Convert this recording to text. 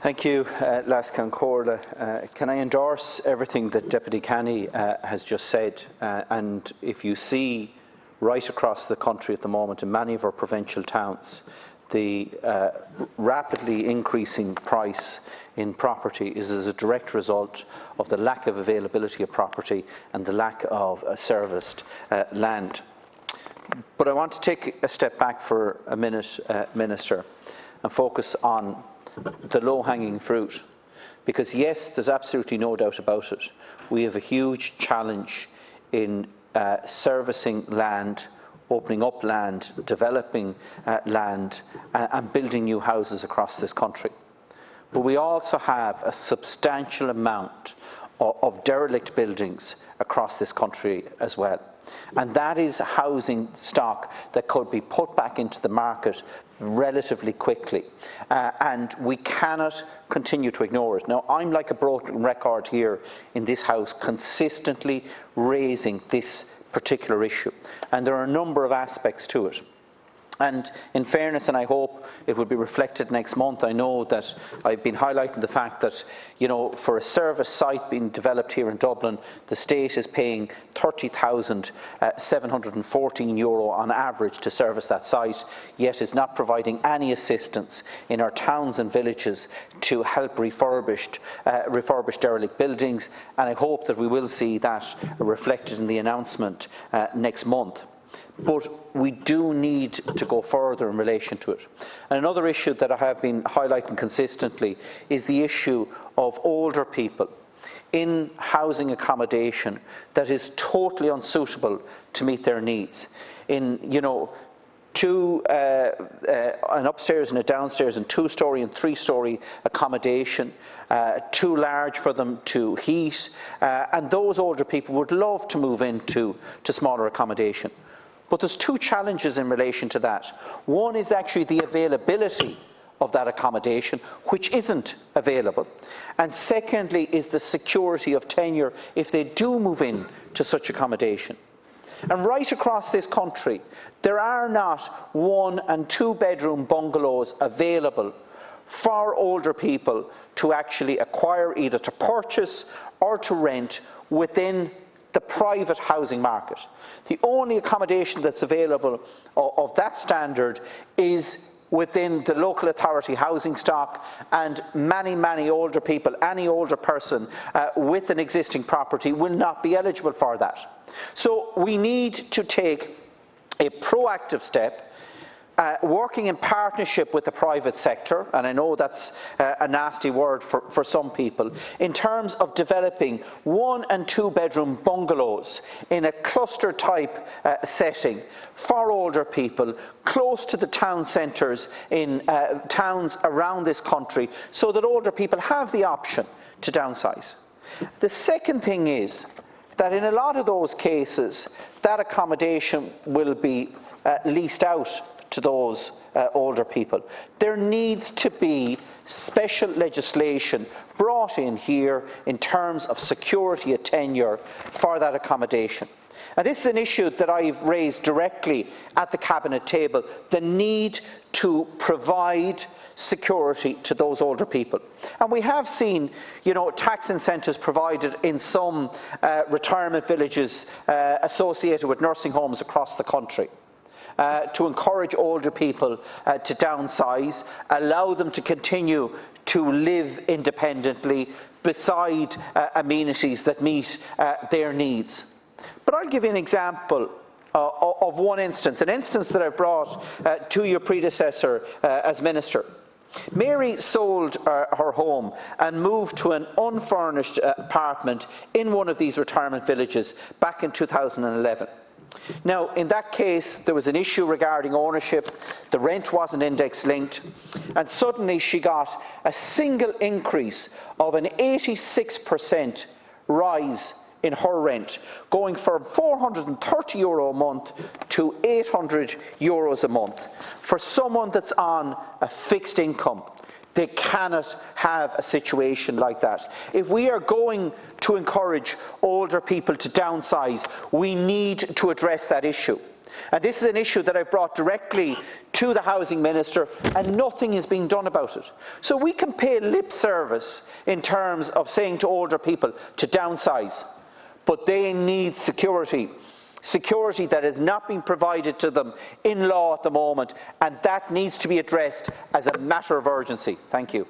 Thank you, Las Concorda. Can I endorse everything that Deputy Canny has just said? And if you see right across the country at the moment, in many of our provincial towns, the rapidly increasing price in property is as a direct result of the lack of availability of property and the lack of serviced land. But I want to take a step back for a minute, Minister, and focus on the low-hanging fruit. Because yes, there's absolutely no doubt about it. We have a huge challenge in servicing land, opening up land, developing land, and building new houses across this country. But we also have a substantial amount of derelict buildings across this country as well. And that is housing stock that could be put back into the market relatively quickly. And we cannot continue to ignore it. Now, I'm like a broken record here in this House, consistently raising this particular issue. And there are a number of aspects to it. And in fairness, and I hope it will be reflected next month, I know that I've been highlighting the fact that, you know, for a service site being developed here in Dublin, the state is paying €30,714 on average to service that site, yet is not providing any assistance in our towns and villages to help refurbish derelict buildings. And I hope that we will see that reflected in the announcement next month. But we do need to go further in relation to it. And another issue that I have been highlighting consistently is the issue of older people in housing accommodation that is totally unsuitable to meet their needs. In, you know, an upstairs and a downstairs and two-storey and three-storey accommodation, too large for them to heat, and those older people would love to move into smaller accommodation. But there's two challenges in relation to that. One is actually the availability of that accommodation, which isn't available. And secondly is the security of tenure if they do move in to such accommodation. And right across this country, there are not 1- and 2-bedroom bungalows available for older people to actually acquire, either to purchase or to rent within the private housing market. The only accommodation that's available of that standard is within the local authority housing stock, and many older people, any older person with an existing property will not be eligible for that. So we need to take a proactive step, working in partnership with the private sector, and I know that's a nasty word for some people, in terms of developing 1- and 2-bedroom bungalows in a cluster type setting for older people close to the town centres in towns around this country, so that older people have the option to downsize. The second thing is that in a lot of those cases, that accommodation will be leased out to those older people. There needs to be special legislation brought in here in terms of security of tenure for that accommodation. And this is an issue that I've raised directly at the Cabinet table, the need to provide security to those older people. And we have seen, you know, tax incentives provided in some retirement villages associated with nursing homes across the country. To encourage older people to downsize, allow them to continue to live independently beside amenities that meet their needs. But I'll give you an example of one instance, an instance that I brought to your predecessor as Minister. Mary sold her home and moved to an unfurnished apartment in one of these retirement villages back in 2011. Now, in that case, there was an issue regarding ownership, the rent wasn't index linked, and suddenly she got a single increase of an 86% rise in her rent, going from €430 a month to €800 a month. For someone that's on a fixed income, they cannot have a situation like that. If we are going to encourage older people to downsize, we need to address that issue. And this is an issue that I've brought directly to the Housing Minister, and nothing is being done about it. So we can pay lip service in terms of saying to older people to downsize, but they need security. Security that is not being provided to them in law at the moment, and that needs to be addressed as a matter of urgency. Thank you.